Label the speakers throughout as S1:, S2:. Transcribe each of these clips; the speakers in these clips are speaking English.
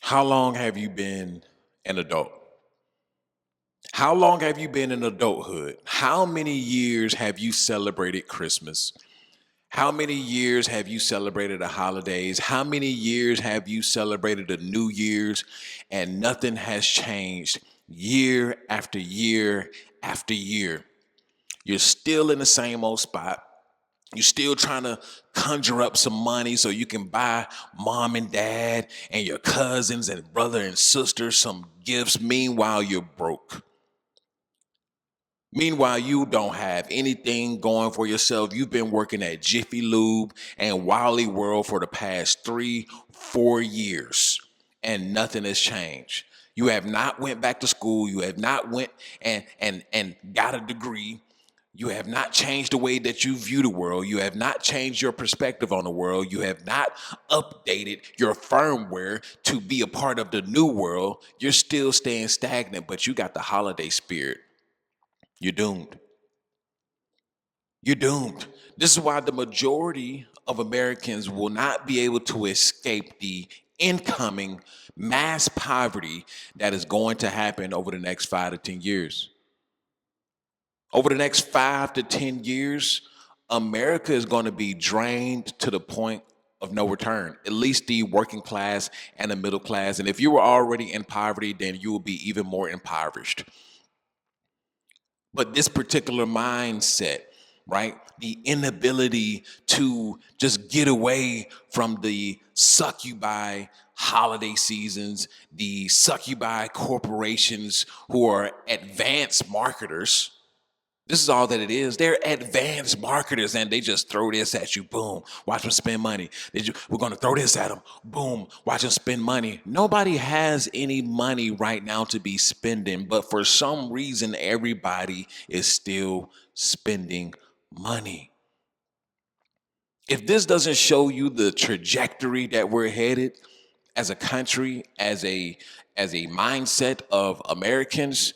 S1: How long have you been an adult? How long have you been in adulthood? How many years have you celebrated Christmas? How many years have you celebrated the holidays? How many years have you celebrated the New Year's? And nothing has changed year after year after year. You're still in the same old spot. You're still trying to conjure up some money so you can buy mom and dad and your cousins and brother and sister some gifts. Meanwhile, you're broke. Meanwhile, you don't have anything going for yourself. You've been working at Jiffy Lube and Wally World for the past 3, 4 years, and nothing has changed. You have not went back to school. You have not went and got a degree. You have not changed the way that you view the world. You have not changed your perspective on the world. You have not updated your firmware to be a part of the new world. You're still staying stagnant, but you got the holiday spirit. You're doomed. You're doomed. This is why the majority of Americans will not be able to escape the incoming mass poverty that is going to happen over the next 5 to 10 years. Over the next 5 to 10 years, America is going to be drained to the point of no return, at least the working class and the middle class. And if you were already in poverty, then you will be even more impoverished. But this particular mindset, right? The inability to just get away from the succubi holiday seasons, the succubi corporations who are advanced marketers. This is all that it is. They're advanced marketers and they just throw this at you. Boom. Watch them spend money. We're going to throw this at them. Boom. Watch them spend money. Nobody has any money right now to be spending, but for some reason, everybody is still spending money. If this doesn't show you the trajectory that we're headed as a country, as a mindset of Americans,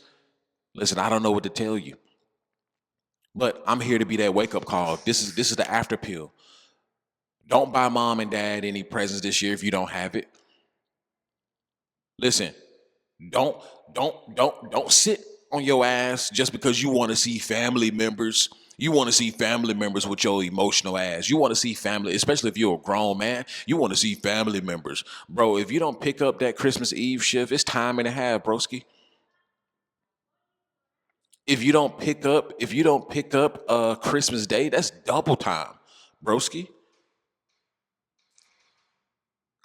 S1: listen, I don't know what to tell you. But I'm here to be that wake up call. This is the after pill. Don't buy mom and dad any presents this year if you don't have it. Listen, don't sit on your ass just because you want to see family members. You want to see family members with your emotional ass. You want to see family, especially if you're a grown man. You want to see family members, bro. If you don't pick up that Christmas Eve shift, it's time and a half, broski. If you don't pick up Christmas Day, that's double time, broski.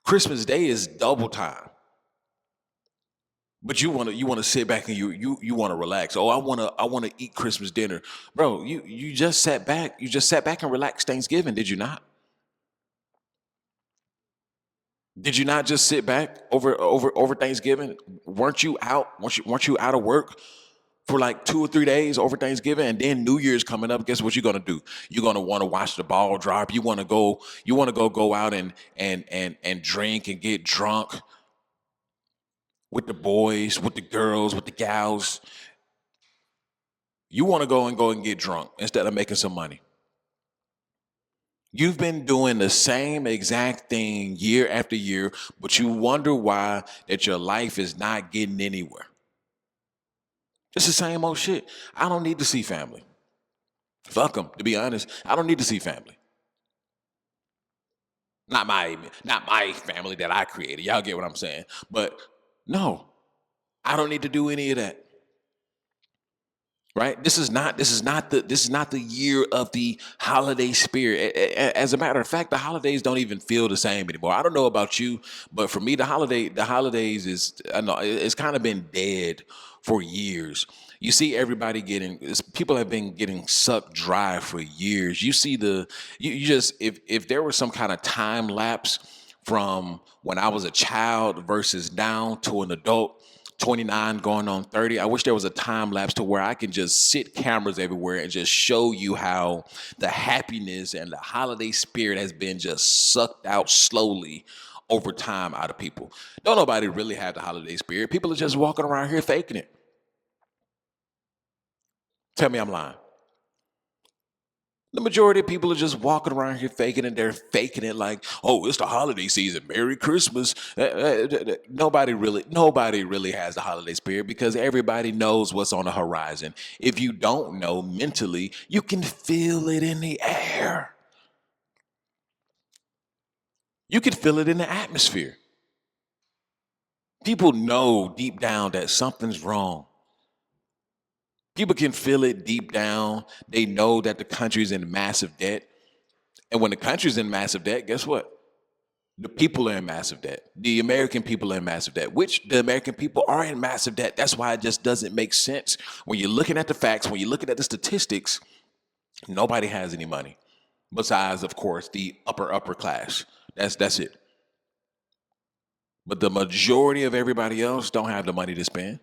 S1: Christmas Day is double time. But you wanna sit back and you wanna relax. Oh, I wanna eat Christmas dinner. Bro, you just sat back. You just sat back and relaxed Thanksgiving, did you not? Did you not just sit back over Thanksgiving? Weren't you out of work for like 2 or 3 days over Thanksgiving, and then New Year's coming up? Guess what you're gonna do? You're gonna want to watch the ball drop. You wanna go out and drink and get drunk with the boys, with the girls, with the gals. You want to go and get drunk instead of making some money. You've been doing the same exact thing year after year, but you wonder why that your life is not getting anywhere. It's the same old shit. I don't need to see family. Fuck them, to be honest. I don't need to see family. Not my family that I created. Y'all get what I'm saying? But no, I don't need to do any of that. Right? This is not the year of the holiday spirit. As a matter of fact, the holidays don't even feel the same anymore. I don't know about you, but for me, the holidays is, I know it's kind of been dead for years. You see everybody people have been getting sucked dry for years. You see you just, if there was some kind of time lapse from when I was a child versus now to an adult, 29 going on 30. I wish there was a time lapse to where I can just sit cameras everywhere and just show you how the happiness and the holiday spirit has been just sucked out slowly over time out of people. Don't nobody really have the holiday spirit. People are just walking around here faking it. Tell me I'm lying. The majority of people are just walking around here faking it. They're faking it like, oh, it's the holiday season. Merry Christmas. Nobody really has the holiday spirit because everybody knows what's on the horizon. If you don't know mentally, you can feel it in the air. You can feel it in the atmosphere. People know deep down that something's wrong. People can feel it deep down. They know that the country's in massive debt. And when the country's in massive debt, guess what? The people are in massive debt. The American people are in massive debt, which the American people are in massive debt. That's why it just doesn't make sense. When you're looking at the facts, when you're looking at the statistics, nobody has any money. Besides, of course, the upper class. That's it. But the majority of everybody else don't have the money to spend.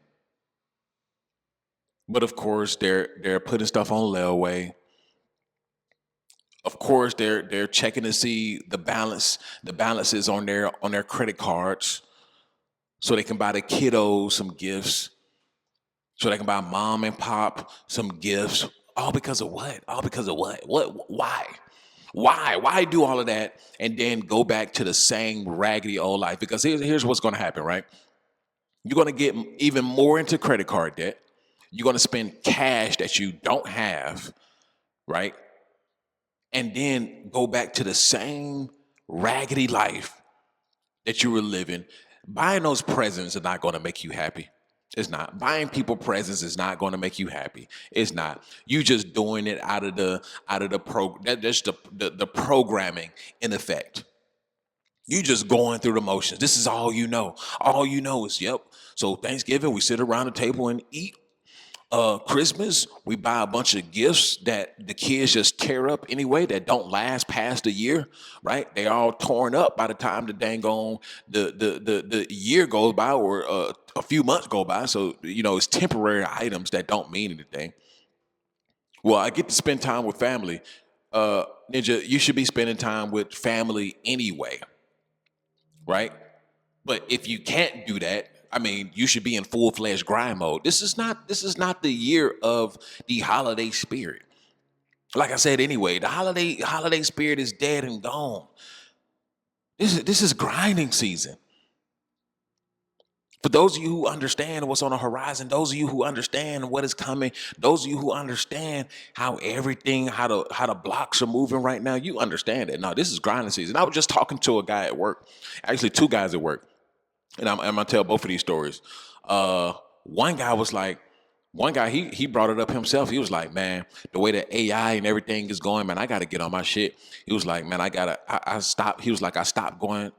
S1: But of course, they're putting stuff on layaway. Of course, they're checking to see the balances on their credit cards, so they can buy the kiddos some gifts, so they can buy mom and pop some gifts. All because of what? All because of what? What? Why? Why? Why do all of that and then go back to the same raggedy old life? Because here's what's going to happen, right? You're going to get even more into credit card debt. You're going to spend cash that you don't have, right? And then go back to the same raggedy life that you were living. Buying those presents are not going to make you happy. It's not. Buying people presents is not going to make you happy. It's not. You just doing it out of the that's the programming in effect. You just going through the motions. This is all you know. All you know is, yep. So Thanksgiving, we sit around the table and eat. Christmas, we buy a bunch of gifts that the kids just tear up anyway, that don't last past a year, right? They all torn up by the time the dang on the year goes by, or a few months go by. So it's temporary items that don't mean anything. Well, I get to spend time with family. Ninja, you should be spending time with family anyway, right? But if you can't do that, I mean, you should be in full-fledged grind mode. This is not the year of the holiday spirit. Like I said anyway, the holiday spirit is dead and gone. This is grinding season. For those of you who understand what's on the horizon, those of you who understand what is coming, those of you who understand how everything, how the blocks are moving right now, you understand it. No, this is grinding season. I was just talking to a guy at work, actually two guys at work. And I'm gonna tell both of these stories. One guy was like, he brought it up himself. He was like, man, the way that AI and everything is going, man, I gotta get on my shit. He was like, man, I stopped. He was like, I stopped going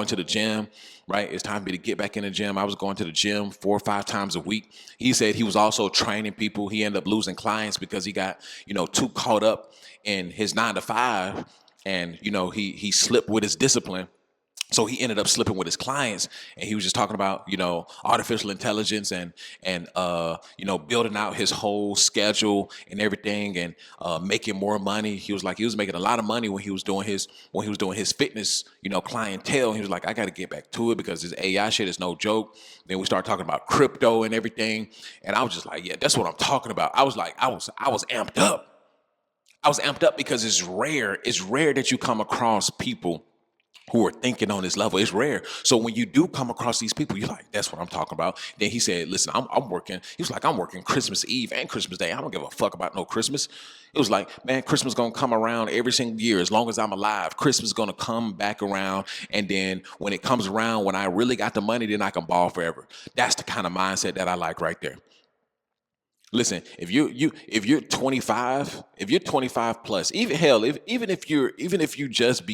S1: to the gym. Right, it's time for me to get back in the gym. I was going to the gym 4 or 5 times a week. He said he was also training people. He ended up losing clients because he got too caught up in his 9 to 5, and he slipped with his discipline. So he ended up slipping with his clients, and he was just talking about artificial intelligence and building out his whole schedule and everything, and making more money. He was like, he was making a lot of money when he was doing his fitness clientele. He was like, I got to get back to it because this AI shit is no joke. Then we started talking about crypto and everything, and I was just like, yeah, that's what I'm talking about. I was like, I was amped up. I was amped up because it's rare. It's rare that you come across people who are thinking on this level. It's rare. So when you do come across these people, you're like, that's what I'm talking about. Then he said, listen, I'm working. He was like, I'm working Christmas Eve and Christmas Day. I don't give a fuck about no Christmas. It was like, man, Christmas going to come around every single year. As long as I'm alive, Christmas is going to come back around. And then when it comes around, when I really got the money, then I can ball forever. That's the kind of mindset that I like right there. Listen, if you're 25, if you're 25 plus, even hell, even if you just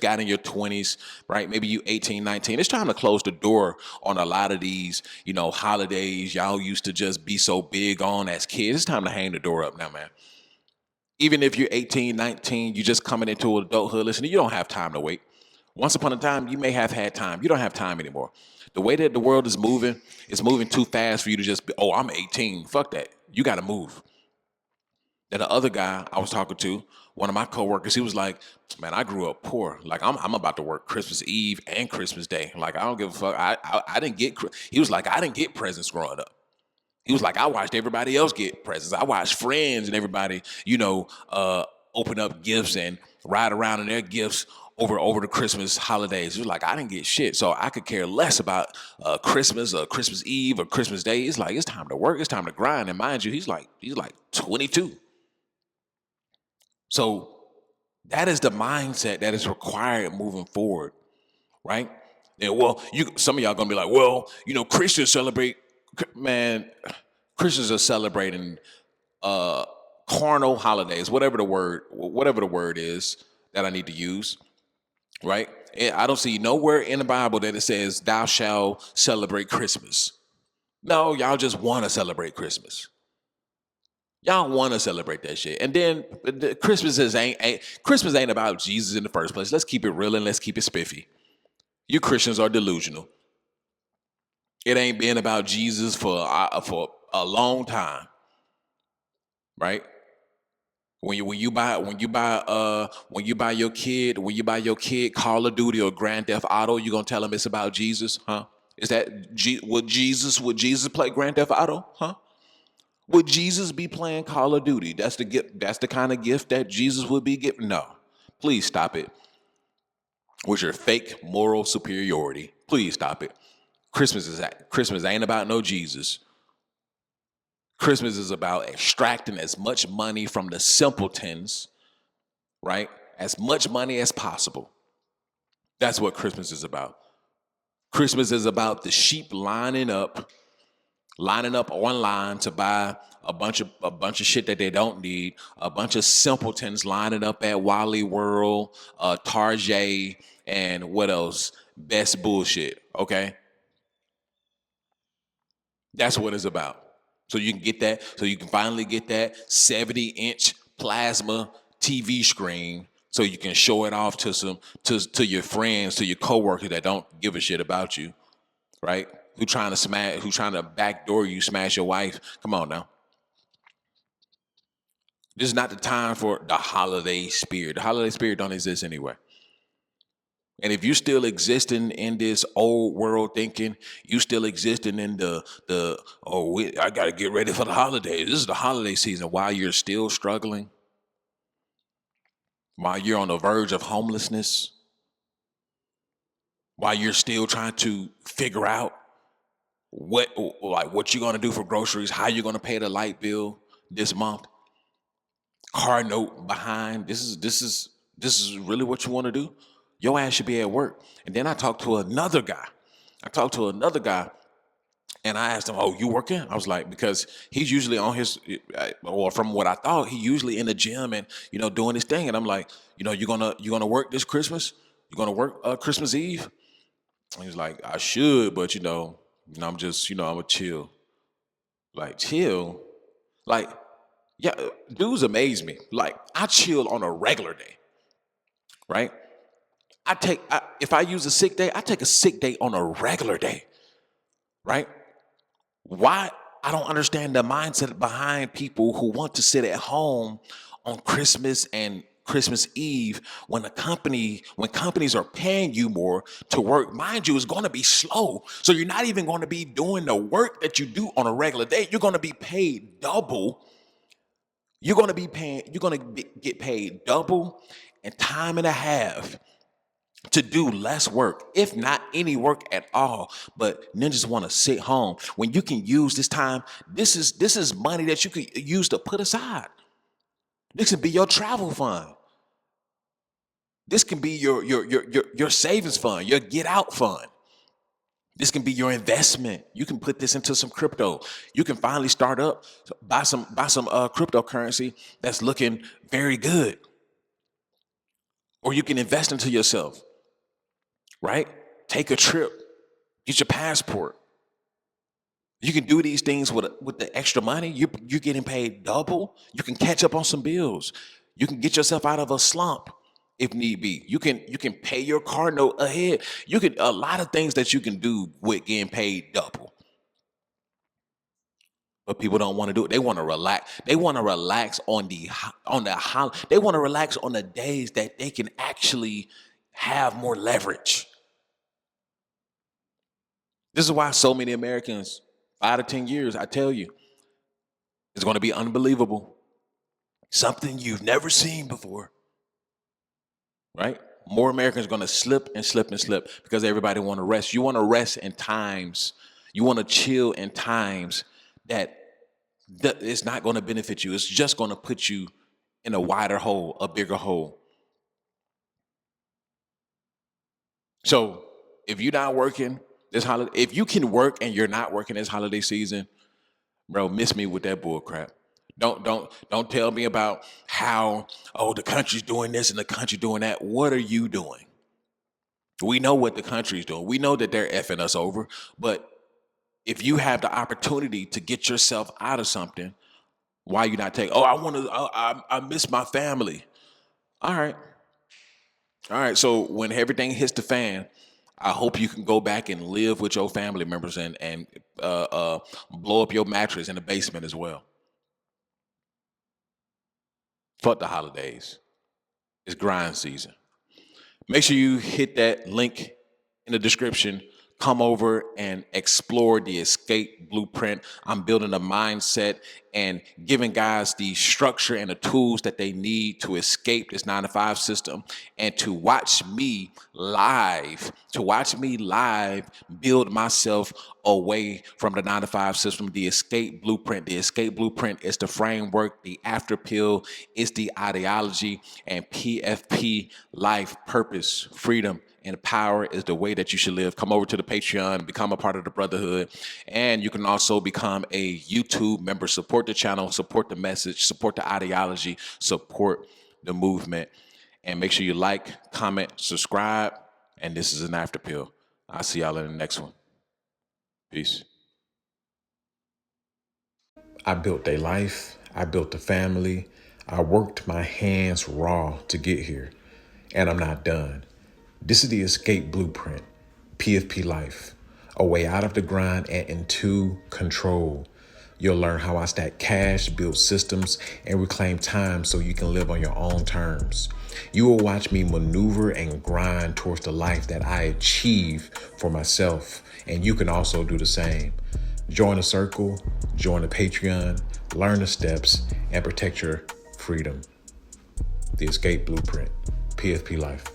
S1: got in your 20s, right? Maybe you 18, 19. It's time to close the door on a lot of these, holidays y'all used to just be so big on as kids. It's time to hang the door up now, man. Even if you're 18, 19, you're just coming into adulthood. Listen, you don't have time to wait. Once upon a time, you may have had time. You don't have time anymore. The way that the world is moving, it's moving too fast for you to just be, oh, I'm 18. Fuck that. You got to move. Then the other guy I was talking to, one of my coworkers, he was like, man, I grew up poor. Like, I'm about to work Christmas Eve and Christmas Day. Like, I don't give a fuck. I didn't get, he was like, I didn't get presents growing up. He was like, I watched everybody else get presents. I watched friends and everybody, open up gifts and ride around in their gifts over the Christmas holidays. He was like, I didn't get shit, so I could care less about Christmas or Christmas Eve or Christmas Day. It's like, it's time to work, it's time to grind. And mind you, he's like 22. So that is the mindset that is required moving forward, right? Yeah, well, some of y'all gonna be like, well, Christians celebrate, man. Christians are celebrating carnal holidays, whatever the word is that I need to use, right? And I don't see nowhere in the Bible that it says thou shalt celebrate Christmas. No, y'all just want to celebrate Christmas. Y'all want to celebrate that shit, and then Christmas ain't about Jesus in the first place. Let's keep it real and let's keep it spiffy. You Christians are delusional. It ain't been about Jesus for a long time, right? When you buy your kid Call of Duty or Grand Theft Auto, you gonna tell him it's about Jesus, huh? Would Jesus play Grand Theft Auto, huh? Would Jesus be playing Call of Duty? That's the gift. That's the kind of gift that Jesus would be giving. No, please stop it with your fake moral superiority. Please stop it. Christmas ain't about no Jesus. Christmas is about extracting as much money from the simpletons, right? As much money as possible. That's what Christmas is about. Christmas is about the sheep lining up online to buy a bunch of shit that they don't need. A bunch of simpletons lining up at Wally World, Target, and what else? Best bullshit. Okay, that's what it's about. So you can get that. So you can finally get that 70-inch plasma TV screen, so you can show it off to your friends, to your coworkers that don't give a shit about you, right? Who trying to backdoor you, smash your wife. Come on now. This is not the time for the holiday spirit. The holiday spirit don't exist anyway. And if you still existing in this old world thinking, you still existing in I gotta get ready for the holidays. This is the holiday season. While you're still struggling, while you're on the verge of homelessness, while you're still trying to figure out what you're gonna do for groceries, how you're gonna pay the light bill this month, car note behind. This is really what you want to do. Your ass should be at work. And then I talked to another guy. And I asked him, "Oh, you working?" I was like, because he's usually on or from what I thought, he usually in the gym and doing his thing. And I'm like, you gonna work this Christmas? You gonna work Christmas Eve? And he was like, I should, but I'm just I'm gonna chill. Like chill, like yeah, dudes amaze me. Like I chill on a regular day, right? If I use a sick day, I take a sick day on a regular day, right? Why? I don't understand the mindset behind people who want to sit at home on Christmas and Christmas Eve when companies are paying you more to work. Mind you, it's going to be slow. So you're not even going to be doing the work that you do on a regular day. You're going to be paid double. You're going to get paid double and time and a half to do less work, if not any work at all. But ninjas want to sit home when you can use this time. This is money that you could use to put aside. This can be your travel fund. This can be your savings fund, your get out fund. This can be your investment. You can put this into some crypto. You can finally start up, buy some cryptocurrency that's looking very good. Or you can invest into yourself, right? Take a trip, get your passport. You can do these things with the extra money. You're getting paid double. You can catch up on some bills. You can get yourself out of a slump if need be. You can pay your car note ahead. You can a lot of things that you can do with getting paid double. But people don't want to do it. They want to relax. They want to relax they want to relax on the days that they can actually have more leverage. This is why so many Americans 5 to 10 years, I tell you, it's going to be unbelievable. Something you've never seen before, right? More Americans are going to slip and slip and slip because everybody want to rest. You want to rest in times. You want to chill in times that it's not going to benefit you. It's just going to put you in a wider hole, a bigger hole. So if you're not working this holiday, if you can work and you're not working this holiday season, bro, miss me with that bull crap. Don't tell me about how, oh, the country's doing this and the country doing that. What are you doing? We know what the country's doing. We know that they're effing us over. But if you have the opportunity to get yourself out of something, why you not take? Oh, I want to. I miss my family. All right, all right. So when everything hits the fan, I hope you can go back and live with your family members and blow up your mattress in the basement as well. Fuck the holidays. It's grind season. Make sure you hit that link in the description. Come over and explore the escape blueprint. I'm building a mindset and giving guys the structure and the tools that they need to escape this 9 to 5 system and to watch me live, build myself away from the 9 to 5 system. The escape blueprint. The escape blueprint is the framework. The after pill is the ideology, and PFP, life, purpose, freedom, and power is the way that you should live. Come over to the Patreon, become a part of the brotherhood, and you can also become a YouTube member. Support the channel, support the message, support the ideology, support the movement, and make sure you like, comment, subscribe. And this is an after pill. I'll see y'all in the next one. Peace. I built a life. I built a family. I worked my hands raw to get here, and I'm not done. This is the escape blueprint, PFP life, a way out of the grind and into control. You'll learn how I stack cash, build systems, and reclaim time so you can live on your own terms. You will watch me maneuver and grind towards the life that I achieve for myself, and you can also do the same. Join the circle, join the Patreon, learn the steps, and protect your freedom. The escape blueprint, PFP life.